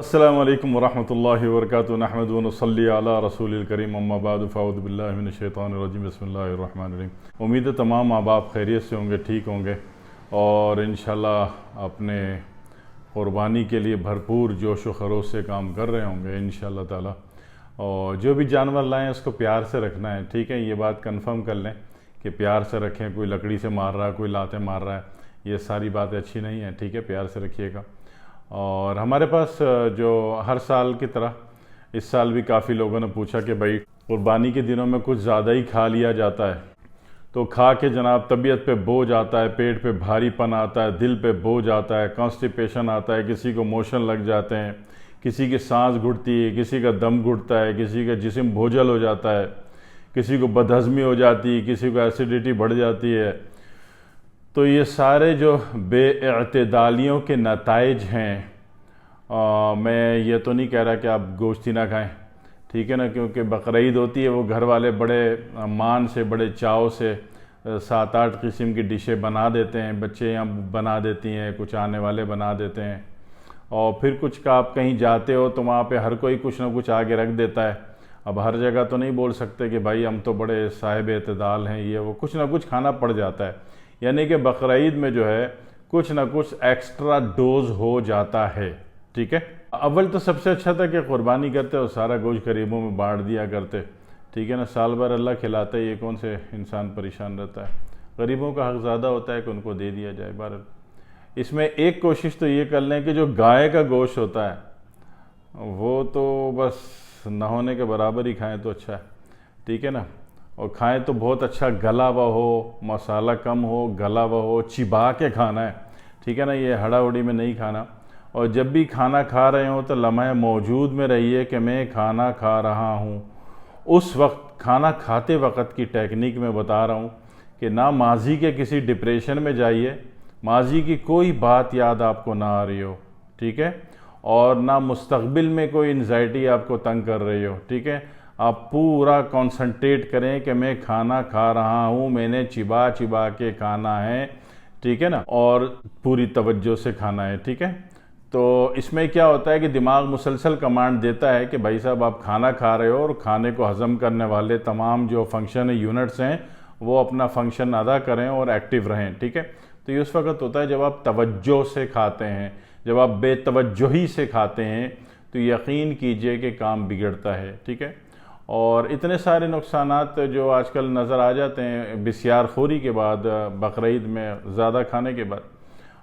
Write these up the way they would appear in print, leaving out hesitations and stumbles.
अस्सलामु अलैकुम वरहमतुल्लाहि वबरकातुहू नहमदुहु व नसल्ली अला रसूलिल करीम अम्मा बाद फ़अऊज़ु बिल्लाहि मिनश शैतानिर रजीम बिस्मिल्लाहिर रहमानिर रहीम। उम्मीद है तमाम माँ बाप खैरियत से होंगे, ठीक होंगे और इंशाल्लाह अपने क़ुरबानी के लिए भरपूर जोश व खरोश से काम कर रहे होंगे इंशाल्लाह ताला। और जो भी जानवर लाएँ उसको प्यार से रखना है, ठीक है। ये बात कन्फर्म कर लें कि प्यार से रखें। कोई लकड़ी से मार रहा है, कोई लाते मार रहा है, ये सारी बातें अच्छी नहीं है, ठीक है। प्यार से रखिएगा। और हमारे पास जो हर साल की तरह इस साल भी काफ़ी लोगों ने पूछा कि भाई कुर्बानी के दिनों में कुछ ज़्यादा ही खा लिया जाता है, तो खा के जनाब तबीयत पे बोझ आता है, पेट पे भारीपन आता है, दिल पे बोझ आता है, कॉन्स्टिपेशन आता है, किसी को मोशन लग जाते हैं, किसी की सांस घुटती है, किसी का दम घुटता है, किसी का जिस्म बोझल हो जाता है, किसी को बदहज़मी हो जाती है, किसी को एसिडिटी बढ़ जाती है। तो ये सारे जो बेइत्तेदालियों के नताइज हैं, मैं ये तो नहीं कह रहा कि आप गोश्त ही ना खाएं, ठीक है ना, क्योंकि बकरीद होती है, वो घर वाले बड़े मान से, बड़े चाव से 7-8 किस्म की डिशें बना देते हैं, बच्चे यहाँ बना देती हैं, कुछ आने वाले बना देते हैं। और फिर कुछ का आप कहीं जाते हो तो वहाँ पे हर कोई कुछ ना कुछ आगे रख देता है। अब हर जगह तो नहीं बोल सकते कि भाई हम तो बड़े साहिब एतदाल हैं, ये वो, कुछ ना कुछ खाना पड़ जाता है। यानी कि बकरीद में जो है कुछ ना कुछ एक्स्ट्रा डोज हो जाता है, ठीक है। अव्वल तो सबसे अच्छा था कि कुर्बानी करते और सारा गोश्त गरीबों में बांट दिया करते, ठीक है ना। साल भर अल्लाह खिलाता है, ये कौन से इंसान परेशान रहता है। गरीबों का हक ज़्यादा होता है कि उनको दे दिया जाए। बहरहाल इसमें एक कोशिश तो ये कर लें कि जो गाय का गोश्त होता है वो तो बस न होने के बराबर ही खाएँ तो अच्छा है, ठीक है ना। और खाएं तो बहुत अच्छा गला हुआ हो, मसाला कम हो, गला हुआ हो, चिबा के खाना है, ठीक है ना। ये हड़ा उड़ी में नहीं खाना। और जब भी खाना खा रहे हो तो लम्हे मौजूद में रहिए कि मैं खाना खा रहा हूँ। उस वक्त खाना खाते वक्त की टेक्निक में बता रहा हूँ कि ना माजी के किसी डिप्रेशन में जाइए, माजी की कोई बात याद आपको ना आ रही हो, ठीक है, और ना मुस्तकबिल में कोई एंजाइटी आपको तंग कर रही हो, ठीक है। आप पूरा कंसंट्रेट करें कि मैं खाना खा रहा हूँ, मैंने चिबा चिबा के खाना है, ठीक है ना, और पूरी तवज्जो से खाना है, ठीक है। तो इसमें क्या होता है कि दिमाग मुसलसल कमांड देता है कि भाई साहब आप खाना खा रहे हो और खाने को हज़म करने वाले तमाम जो फंक्शन यूनिट्स हैं वो अपना फंक्शन अदा करें और एक्टिव रहें, ठीक है। तो ये उस वक्त होता है जब आप तवज्जो से खाते हैं। जब आप बेतवज्जोही से खाते हैं तो यकीन कीजिए कि काम बिगड़ता है, ठीक है। और इतने सारे नुकसानात जो आजकल नज़र आ जाते हैं बिस्यारखोरी के बाद, बकरीद में ज़्यादा खाने के बाद।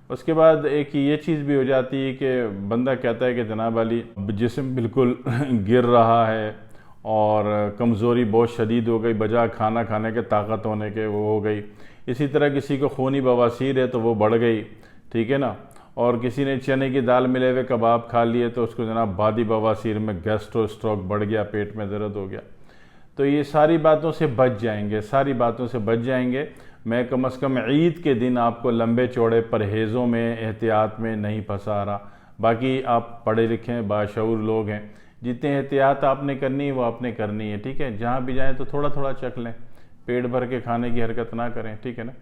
उसके बाद एक ये चीज़ भी हो जाती है कि बंदा कहता है कि जनाब वाली जिस्म बिल्कुल गिर रहा है और कमज़ोरी बहुत शदीद हो गई, बजाय खाना खाने के ताकत होने के वो हो गई। इसी तरह किसी को खूनी बवासीर है तो वो बढ़ गई, ठीक है ना। और किसी ने चने की दाल मिले हुए कबाब खा लिए तो उसको जनाब बादी बवासीर में गैस्ट्रो स्ट्रोक बढ़ गया, पेट में दर्द हो गया। तो ये सारी बातों से बच जाएंगे, सारी बातों से बच जाएंगे। मैं कम से कम ईद के दिन आपको लंबे चौड़े परहेज़ों में, एहतियात में नहीं फंसा रहा। बाकी आप पढ़े लिखे बाशऊर लोग हैं, जितने एहतियात आपने करनी है वो आपने करनी है, ठीक है। जहाँ भी जाएँ तो थोड़ा थोड़ा चख लें, पेट भर के खाने की हरकत ना करें, ठीक है ना।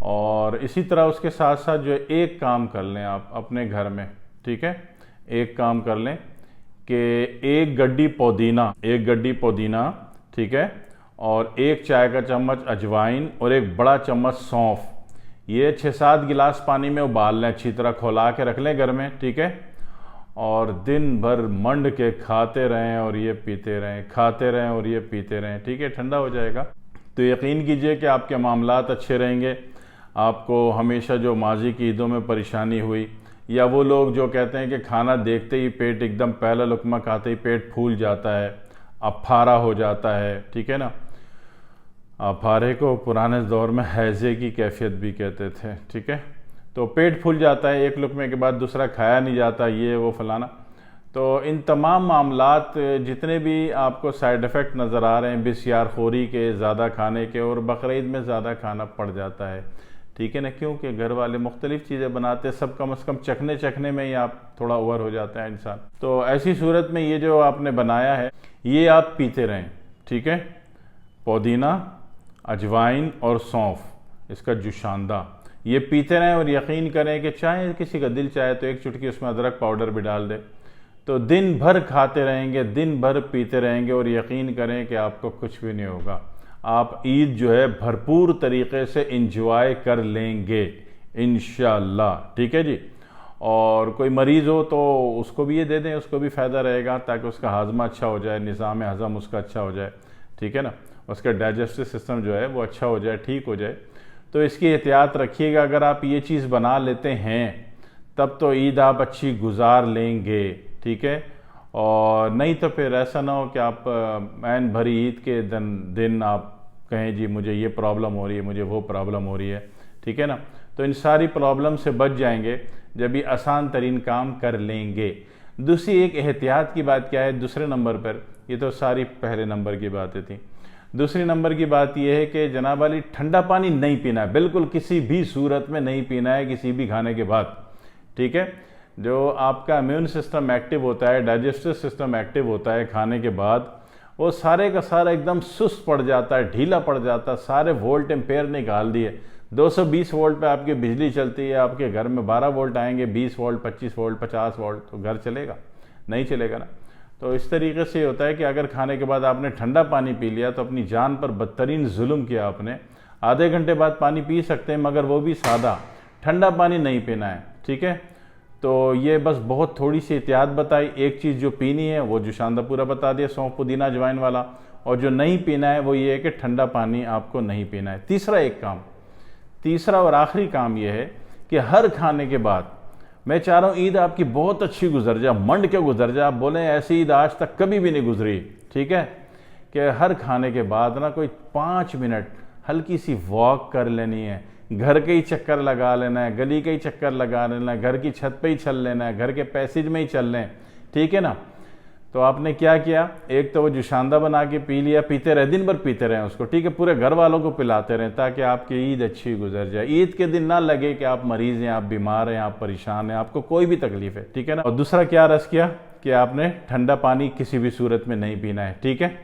और इसी तरह उसके साथ साथ जो एक काम कर लें आप अपने घर में, ठीक है, एक काम कर लें कि एक गड्डी पुदीना, ठीक है, और एक चाय का चम्मच अजवाइन और एक बड़ा चम्मच सौंफ, ये 6-7 गिलास पानी में उबाल लें, अच्छी तरह खौला के रख लें घर में, ठीक है। और दिन भर मंड के खाते रहें और ये पीते रहें, खाते रहें और ये पीते रहें, ठीक है। ठंडा हो जाएगा तो यकीन कीजिए कि आपके मामलात अच्छे रहेंगे। आपको हमेशा जो माजी की ईदों में परेशानी हुई, या वो लोग जो कहते हैं कि खाना देखते ही पेट एकदम पहला लुकमा खाते ही पेट फूल जाता है, अफारा हो जाता है, ठीक है ना। अफारे को पुराने दौर में हैज़े की कैफियत भी कहते थे, ठीक है। तो पेट फूल जाता है, एक लुकमे के बाद दूसरा खाया नहीं जाता, ये वो फलाना। तो इन तमाम मामलात जितने भी आपको साइड इफ़ेक्ट नज़र आ रहे हैं बिस्यारखोरी के, ज़्यादा खाने के, और बकरीद में ज़्यादा खाना पड़ जाता है, ठीक है ना, क्योंकि घर वाले मुख्तलिफ़ चीज़ें बनाते हैं, सब कम से कम चखने में ही आप थोड़ा ओवर हो जाता है इंसान। तो ऐसी सूरत में ये जो आपने बनाया है ये आप पीते रहें, ठीक है। पुदीना, अजवाइन और सौंफ, इसका जुशांदा, ये पीते रहें और यकीन करें कि चाहे किसी का दिल चाहे तो एक चुटकी उसमें अदरक पाउडर भी डाल दे, तो दिन भर खाते रहेंगे, दिन भर पीते रहेंगे और यकीन करें कि आपको कुछ भी नहीं होगा। आप ईद जो है भरपूर तरीके से इंजॉय कर लेंगे इंशाअल्लाह, ठीक है जी। और कोई मरीज़ हो तो उसको भी ये दे दें, उसको भी फ़ायदा रहेगा, ताकि उसका हाजमा अच्छा हो जाए, निज़ाम हज़म उसका अच्छा हो जाए, ठीक है ना, उसका डाइजेस्टिव सिस्टम जो है वो अच्छा हो जाए, ठीक हो जाए। तो इसकी एहतियात रखिएगा। अगर आप ये चीज़ बना लेते हैं तब तो ईद आप अच्छी गुजार लेंगे, ठीक है। और नहीं तो फिर ऐसा ना हो कि आप ऐन भरी ईद के दिन आप कहें जी मुझे ये प्रॉब्लम हो रही है, मुझे वो प्रॉब्लम हो रही है, ठीक है ना। तो इन सारी प्रॉब्लम से बच जाएंगे जब ये आसान तरीन काम कर लेंगे। दूसरी एक एहतियात की बात क्या है दूसरे नंबर पर, ये तो सारी पहले नंबर की बातें थी। दूसरी नंबर की बात यह है कि जनाब वाली ठंडा पानी नहीं पीना है, बिल्कुल किसी भी सूरत में नहीं पीना है किसी भी खाने के बाद, ठीक है। जो आपका इम्यून सिस्टम एक्टिव होता है, डाइजेस्टिव सिस्टम एक्टिव होता है खाने के बाद, वो सारे का सारा एकदम सुस्त पड़ जाता है, ढीला पड़ जाता है, सारे वोल्ट एम्पेयर निकाल दिए। 220 वोल्ट पे आपकी बिजली चलती है, आपके घर में 12 वोल्ट आएंगे, 20 वोल्ट, 25 वोल्ट, 50 वोल्ट, तो घर चलेगा? नहीं चलेगा ना। तो इस तरीके से होता है कि अगर खाने के बाद आपने ठंडा पानी पी लिया तो अपनी जान पर बदतरीन जुल्म किया आपने। आधे घंटे बाद पानी पी सकते हैं, मगर वो भी सादा, ठंडा पानी नहीं पीना है, ठीक है। तो ये बस बहुत थोड़ी सी एहतियात बताई। एक चीज़ जो पीनी है वो जो शानदा पूरा बता दिया, सौंफ पुदीना अजवाइन वाला, और जो नहीं पीना है वो ये है कि ठंडा पानी आपको नहीं पीना है। तीसरा और आखिरी काम यह है कि हर खाने के बाद, मैं चाह रहा हूँ ईद आपकी बहुत अच्छी गुजर जाए, मंड के गुजर जाए, आप बोलें ऐसी ईद आज तक कभी भी नहीं गुजरी, ठीक है। कि हर खाने के बाद ना कोई 5 मिनट हल्की सी वॉक कर लेनी है, घर के ही चक्कर लगा लेना है, गली के ही चक्कर लगा लेना है, घर की छत पे ही चल लेना है, घर के पैसेज में ही चल लें, ठीक है ना। तो आपने क्या किया, एक तो वो जुशांदा बना के पी लिया, पीते रहे, दिन भर पीते रहें उसको, ठीक है, पूरे घर वालों को पिलाते रहें ताकि आपकी ईद अच्छी गुजर जाए। ईद के दिन ना लगे कि आप मरीज़ हैं, आप बीमार हैं, आप परेशान हैं, आपको कोई भी तकलीफ है, ठीक है ना। और दूसरा क्या रस किया कि आपने ठंडा पानी किसी भी सूरत में नहीं पीना है, ठीक है।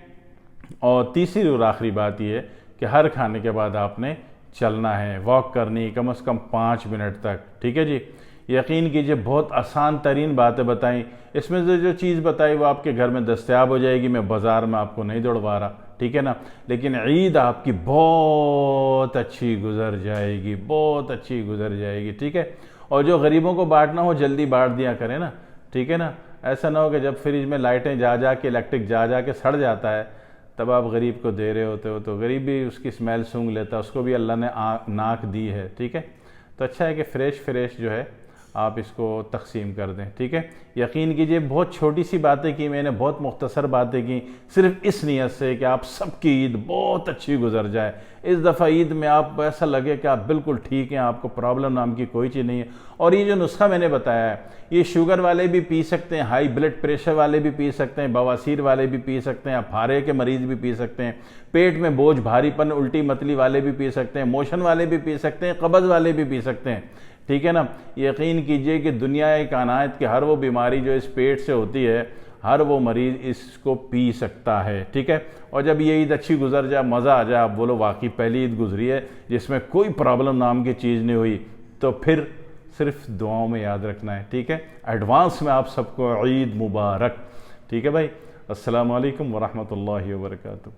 और तीसरी और आखिरी बात यह है कि हर खाने के बाद आपने चलना है, वॉक करनी है कम से कम 5 मिनट तक, ठीक है जी। यकीन कीजिए बहुत आसान तरीन बातें बताई, इसमें से जो चीज़ बताई वो आपके घर में दस्तयाब हो जाएगी, मैं बाज़ार में आपको नहीं दौड़वा रहा, ठीक है ना। लेकिन ईद आपकी बहुत अच्छी गुजर जाएगी, बहुत अच्छी गुजर जाएगी, ठीक है। और जो गरीबों को बांटना हो जल्दी बांट दिया करें ना, ठीक है ना। ऐसा ना हो कि जब फ्रिज में लाइटें जा के, इलेक्ट्रिक जा के सड़ जाता है, तब आप गरीब को दे रहे होते हो, तो गरीब भी उसकी स्मेल सूंघ लेता है, उसको भी अल्लाह ने नाक दी है, ठीक है। तो अच्छा है कि फ्रेश जो है आप इसको तकसीम कर दें, ठीक है। यकीन कीजिए बहुत छोटी सी बातें की मैंने, बहुत मुख्तसर बातें की, सिर्फ इस नीयत से कि आप सबकी ईद बहुत अच्छी गुजर जाए। इस दफ़ा ईद में आप ऐसा लगे कि आप बिल्कुल ठीक हैं, आपको प्रॉब्लम नाम की कोई चीज़ नहीं है। और ये जो नुस्खा मैंने बताया है, ये शुगर वाले भी पी सकते हैं, हाई ब्लड प्रेशर वाले भी पी सकते हैं, बवासीर वाले भी पी सकते हैं, अफारे के मरीज़ भी पी सकते हैं, पेट में बोझ भारीपन उल्टी मतली वाले भी पी सकते हैं, मोशन वाले भी पी सकते हैं, कब्ज़ वाले भी पी सकते हैं, ठीक है ना। यकीन कीजिए कि दुनिया कायनात की हर वो बीमारी जो इस पेट से होती है, हर वो मरीज़ इसको पी सकता है, ठीक है। और जब ये ईद अच्छी गुजर जाए, मज़ा आ जाए, आप बोलो वाकई पहली ईद गुजरी है जिसमें कोई प्रॉब्लम नाम की चीज़ नहीं हुई, तो फिर सिर्फ दुआओं में याद रखना है, ठीक है। एडवांस में आप सबको ईद मुबारक, ठीक है भाई। अस्सलामु अलैकुम वरहमतुल्लाहि वबरकातुहू।